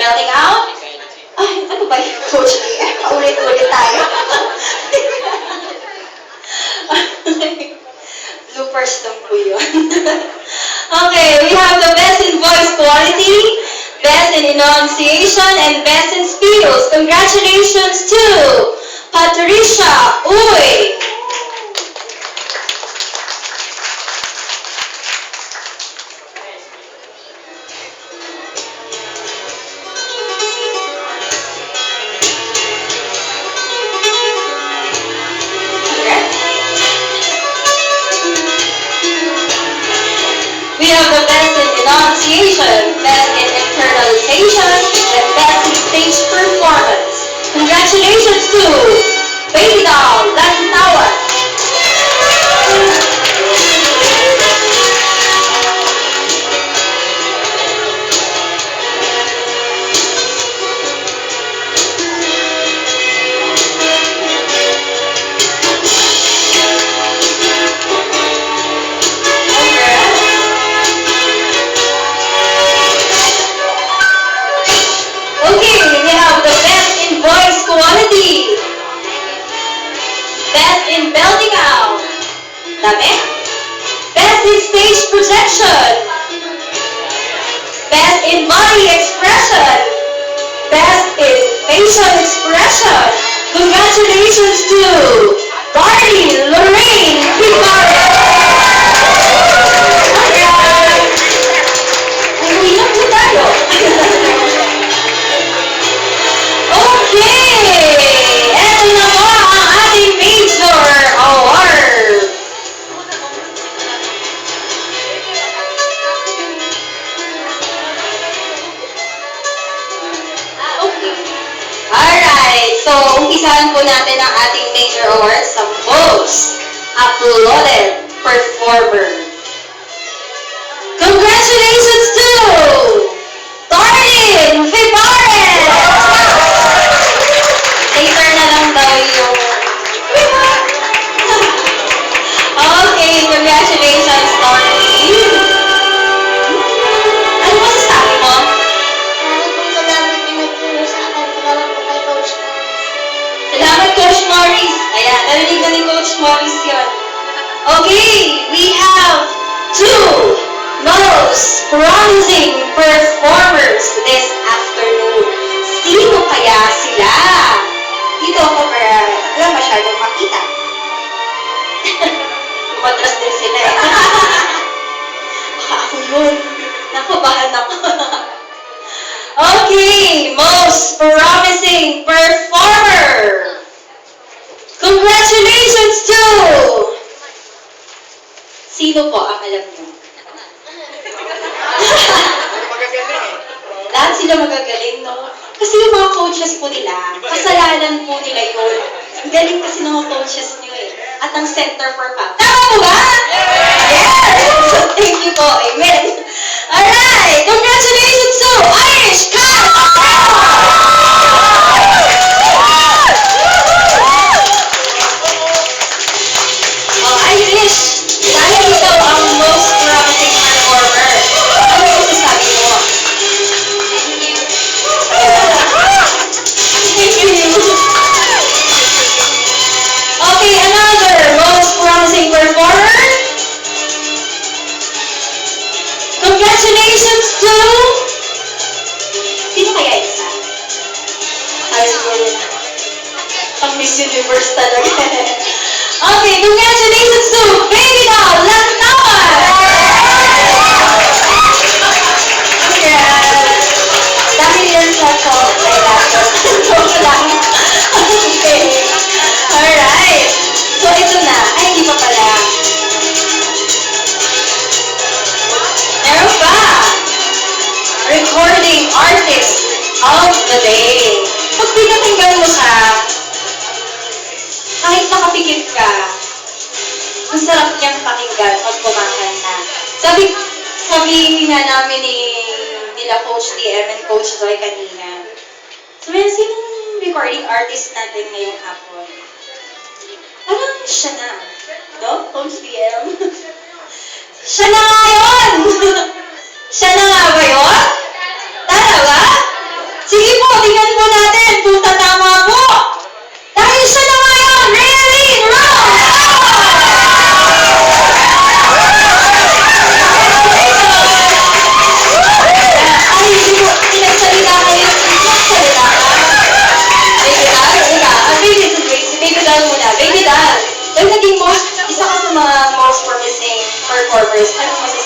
belting out. Ay, ano ba yung Coach Lee? Ulit-ulit tayo. Bloopers lang po yun. Okay, we have the best in voice quality, best in enunciation, and best in skills. Congratulations to Patricia Uy. We have the best in enunciation, best in internalization, and best in stage performance. Congratulations to Baby Doll Lantawan. Okay, we have the best in voice quality, best in belting out, dami, best in stage projection, best in body expression, best in facial expression. Congratulations to Barney Lorraine Picaret. Ay, uwi na po tayo. Okay! Eto na po ang ating major award. Okay. Alright, so umpisahan po natin ang ating major award sa most applauded performer. Congratulations to Darlene Fibares! Later na lang daw yung... Okay, congratulations, Darlene. Ano ba sasabi mo? Salamat pinagturo sa akin. Salamat po kay Coach Morris. Salamat, Coach Morris. Ayan, narinig na ni Coach Morris yun. Okay, we have two most promising performers this afternoon. Sino kaya sila? Dito ako para wala masyadong makita. Umatras din sila eh. Baka ako yun. Nakabahan ako. Okay, most promising performer. Congratulations to... Sino po ang alam niyo? Lahat sila magagaling, no? Kasi yung mga coaches po nila, kasalanan po nila yun. Ang galing kasi ng mga coaches niyo eh. At ang Center for Pop. Tama po ba? Yes! Thank you po. Amen. Alright! Congratulations to Irish Cat! Oh, Irish! Dahil ikaw ang most promising performer. Ano yung sasabi mo? Thank you. Okay, another most promising performer. Congratulations to... Sino kaya isa? Ay, siguro na. Pang Miss Universe talaga. Okay, congratulations to Baby Doll Lantawan! Congrats! Dahil yan sa talk ay laptop. Joke lang. Okay. Alright. So, ito na. Ay, hindi pa pala. Meron pa. Recording Artist of the Day. Pag pinakinggan mo siya, kahit nakapikit ka, ang sarap niyang pakinggan pag kumakanta. Sabi nga namin nila Coach DM and Coach Zoe kanina. So, sinong recording artist natin ngayong hapon? Parang siya na. No? Coach DM? Siya na nga yun! Siya na nga ba yun? Talaga?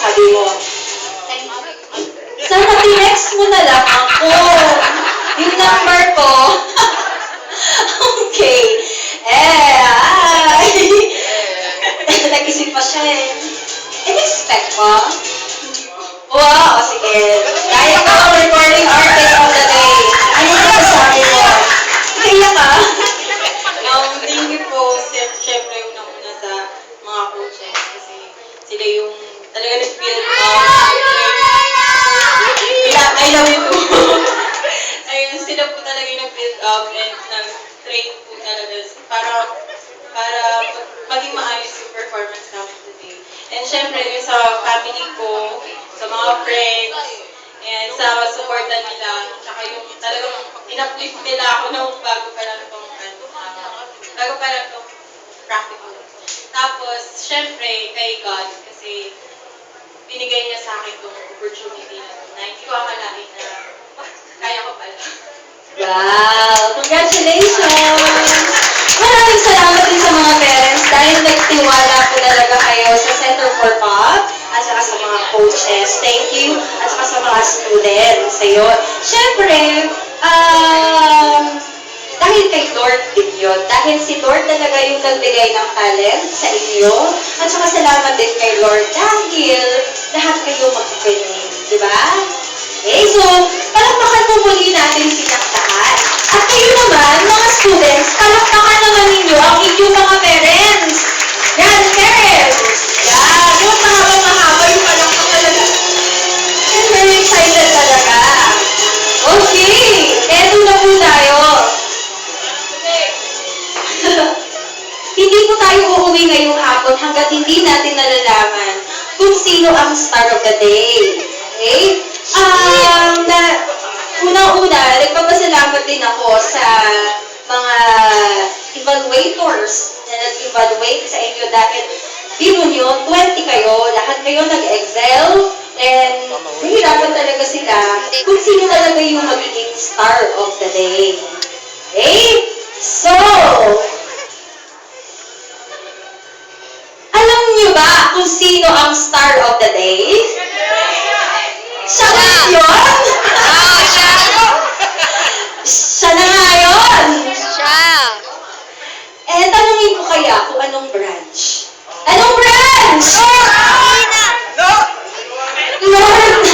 sabi mo? Sana tinext mo na lang ako. Yung number ko. Okay. Nag-isip pa siya eh. In-expect mo? Wow, sige. Kaya ka ang recording artist of the day. Ano na masasabi mo? Kaya ka? Thank you po. Siyempre, unang-una sa mga coaches kasi sila yung talaga nag-build I love you too. Ayun, sila po talaga yung nag-build up and nag-train po talaga para maging maayos yung performance namin today. And syempre, yung sa family ko, sa mga friends, and sa supportan nila, tsaka yung talagang in-uplift nila ako nung bago pa lang itong practical. Tapos, syempre, kay God, kasi binigay niya sa akin itong opportunity na hindi ko akalain na kaya ko pala. Wow! Congratulations! Maraming salamat din sa mga parents dahil nagtiwala po talaga kayo sa Center for Pop at saka sa mga coaches. Thank you. At saka sa mga students. Ayun. Siyempre, dahil kay Lord din yun. Dahil si Lord talaga yung nagbigay ng talent sa inyo. At saka salamat din kay Lord dahil lahat kayo magkakaroon. Diba? Okay, so, palakpakan po muli natin silang lahat. At kayo naman, mga students, palakpakan naman ninyo ang inyong mga parents. Yan, parents! Yan, yung mahaba-mahaba yung palakpak talaga. I'm very excited talaga. Okay, eto na po tayo. Hindi po tayo uuwi ngayong hapon hanggat hindi natin nalalaman kung sino ang star of the day. Okay? Una-una, nagpapasalamat din ako sa mga evaluators na nag-evaluate sa inyo dahil biro nyo, 20 kayo, lahat kayo nag-excel, and nahirapan talaga sila kung sino talaga yung magiging star of the day. Okay? So, alam niyo ba kung sino ang star of the day? Siya ba yun? Siya na nga yun! Tanungin ko kaya kung anong branch. Anong branch? Lord!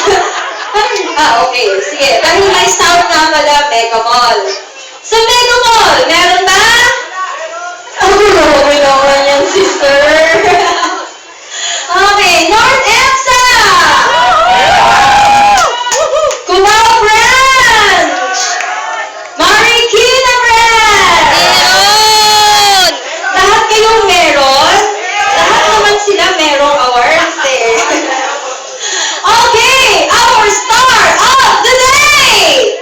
Okay. Sige. Dahil may sound nga pala, Mega Mall. Sa Mega Mall, meron ba? Okay naman yan, sister. Okay, North EPSA! Cubao Branch! Marikina Branch! Lahat kayong meron? Lahat naman sila merong awards eh. Okay, our star of the day!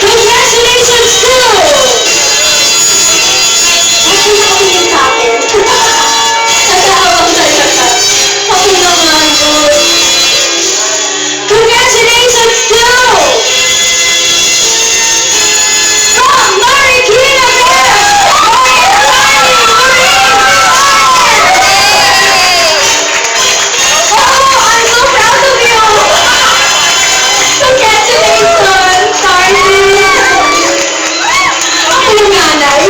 Congratulations to... Bakit nakikinig sa akin? Nag-aawang sa'yo ka. Okay naman, good. Congratulations to... From Marikina Branch! Oh, I'm so proud of you! Congratulations, Charlie! Ako yung nanay.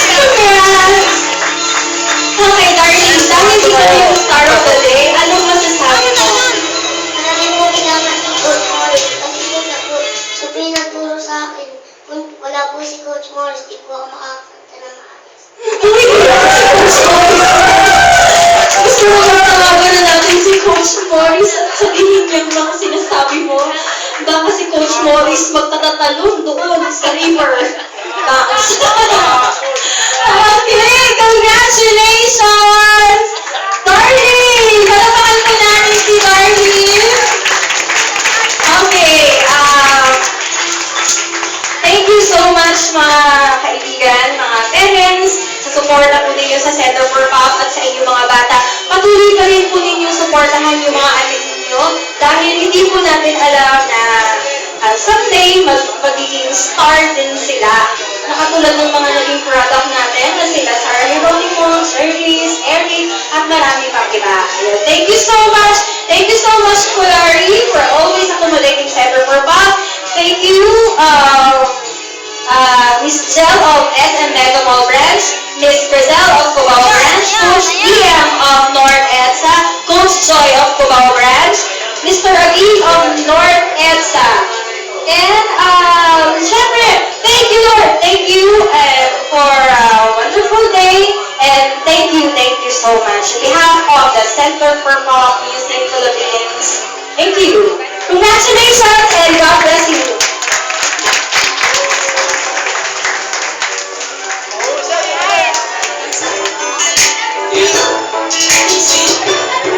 Congrats! Okay, darling, dahil ikaw yung star of the day, anong masasabi mo? Maraming po salamat ng Coach Morris kasi po sa pinagturo sa akin. Kung wala po si Coach Morris, di po ako makakanta na maayos. Gusto mo ba tawagan na natin si Coach Morris at sabihin niya yung mga sinasabi mo? Baka si Coach Morris magtatatalon doon sa river. Thanks. Okay, congratulations! Darling! Palapakan po natin si Darling. Okay, thank you so much mga kaibigan, mga parents, sa suporta po ninyo sa Center for Pop at sa inyong mga bata. Patuloy pa rin po ninyo suportahan yung mga anak ninyo ninyo dahil hindi po natin alam na someday magiging star din sila. Nakatulad ng mga naging product natin na sila Sarah Geronimo, Service, Eric, at marami pang iba. Ayun. Thank you so much. Thank you so much, Kuya Ari, for always accommodating Center for Bob. Thank you, Miss Jel of SM Mega Mall Branch, Miss Brazil of Cubao Branch, Coach DM of North EDSA, Coach Joy of Cubao Branch, Mr. Agi of North EDSA. And, syempre, thank you, Lord. Thank you for a wonderful day. And thank you so much. On behalf of the Center for Pop Music Philippines, thank you. Congratulations and God bless you.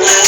Yeah.